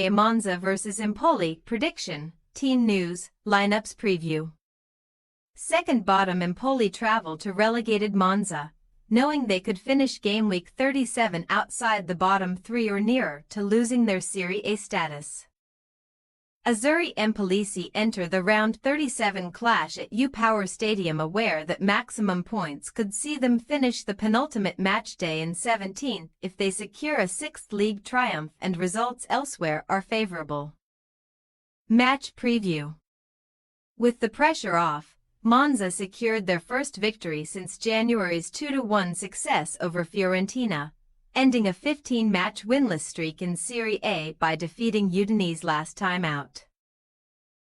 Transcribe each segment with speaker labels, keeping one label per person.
Speaker 1: Saturday Monza vs Empoli prediction, team news, lineups preview. Second bottom Empoli travel to relegated Monza, knowing they could finish game week 37 outside the bottom three or nearer to losing their Serie A status. Azzurri Empolisi enter the round 37 clash at U-Power Stadium aware that maximum points could see them finish the penultimate matchday in 17th if they secure a sixth league triumph and results elsewhere are favorable. Match preview. With the pressure off, Monza secured their first victory since January's 2-1 success over Fiorentina, ending a 15-match winless streak in Serie A by defeating Udinese last time out.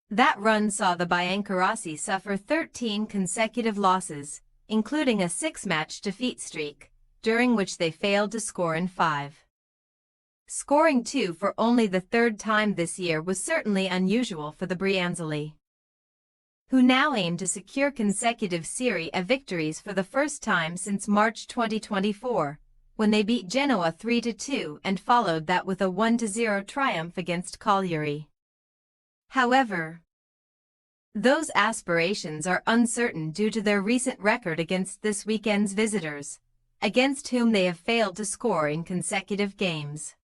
Speaker 1: That run saw the Biancorossi suffer 13 consecutive losses, including a 6-match defeat streak, during which they failed to score in 5. Scoring 2 for only the third time this year was certainly unusual for the Brianzoli, who now aim to secure consecutive Serie A victories for the first time since March 2024, when they beat Genoa 3-2 and followed that with a 1-0 triumph against Cagliari. However, those aspirations are uncertain due to their recent record against this weekend's visitors, against whom they have failed to score in consecutive games.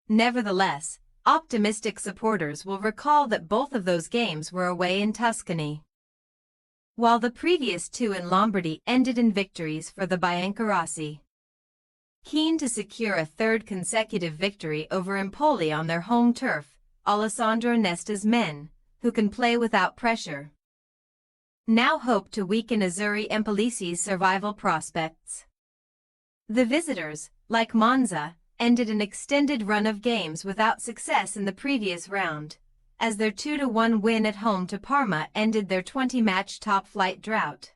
Speaker 1: Nevertheless, optimistic supporters will recall that both of those games were away in Tuscany, while the previous 2 in Lombardy ended in victories for the Biancorossi. Keen to secure a third consecutive victory over Empoli on their home turf, Alessandro Nesta's men, who can play without pressure, now hope to weaken Azzurri Empolisi's survival prospects. The visitors, like Monza, ended an extended run of games without success in the previous round, as their 2-1 win at home to Parma ended their 20-match top-flight drought,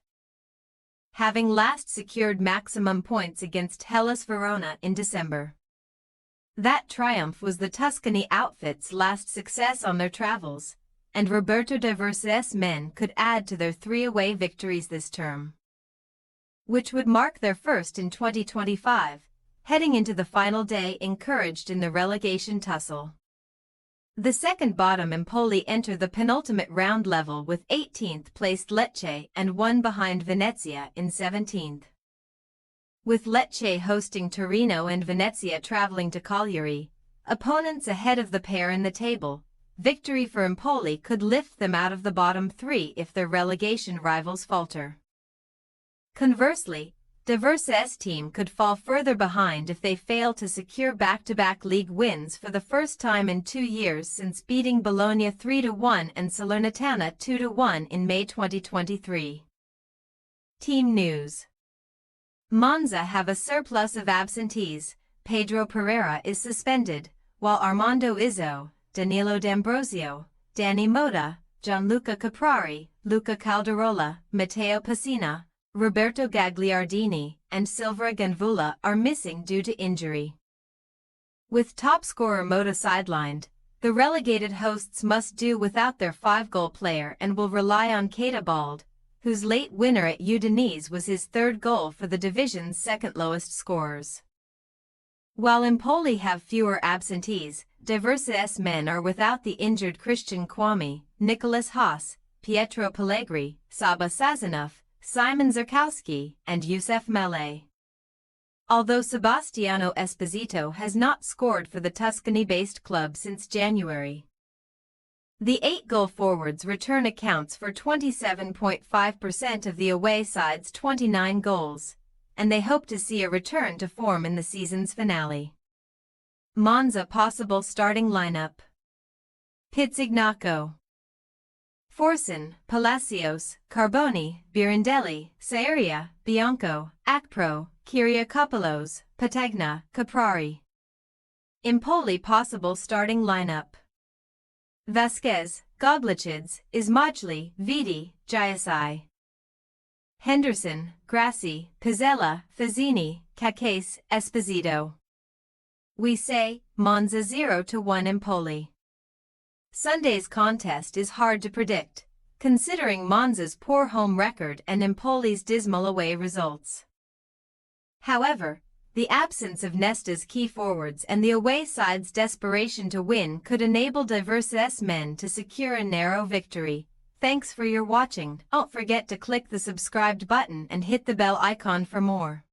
Speaker 1: having last secured maximum points against Hellas Verona in December. That triumph was the Tuscany outfit's last success on their travels, and Roberto De Verse's men could add to their 3 away victories this term, which would mark their first in 2025, heading into the final day encouraged in the relegation tussle. The second bottom Empoli enter the penultimate round level with 18th-placed Lecce and 1 behind Venezia in 17th. With Lecce hosting Torino and Venezia traveling to Cagliari, opponents ahead of the pair in the table, victory for Empoli could lift them out of the bottom 3 if their relegation rivals falter. Conversely, De Verse's team could fall further behind if they fail to secure back-to-back league wins for the first time in 2 years since beating Bologna 3-1 and Salernitana 2-1 in May 2023. Team news. Monza have a surplus of absentees. Pedro Pereira is suspended, while Armando Izzo, Danilo D'Ambrosio, Danny Motta, Gianluca Caprari, Luca Calderola, Matteo Pessina, Roberto Gagliardini, and Silva Ganvula are missing due to injury. With top scorer Motta sidelined, the relegated hosts must do without their 5-goal player and will rely on Keita Balde, whose late winner at Udinese was his 3rd goal for the division's 2nd lowest scorers. While Empoli have fewer absentees, De Verse's men are without the injured Christian Kwame, Nicolas Haas, Pietro Pellegrini, Saba Sazonov, Simon Zerkowski, and Youssef Malé. Although Sebastiano Esposito has not scored for the Tuscany-based club since January, the 8-goal forward's return accounts for 27.5% of the away side's 29 goals, and they hope to see a return to form in the season's finale. Monza possible starting lineup: Pizzignacco, Forson, Palacios, Carboni, Birondelli, Saeria, Bianco, Akpro, Kyriakopoulos, Pategna, Caprari. Empoli possible starting lineup: Vasquez, Goglichids, Ismajli, Vidi, Giasai, Henderson, Grassi, Pizzella, Fazzini, Cacase, Esposito. We say, Monza 0-1 Empoli. Sunday's contest is hard to predict, considering Monza's poor home record and Empoli's dismal away results. However, The absence of Nesta's key forwards and the away side's desperation to win could enable diverse men to secure a narrow victory. Thanks for your watching. Don't forget to click the subscribed button and hit the bell icon for more.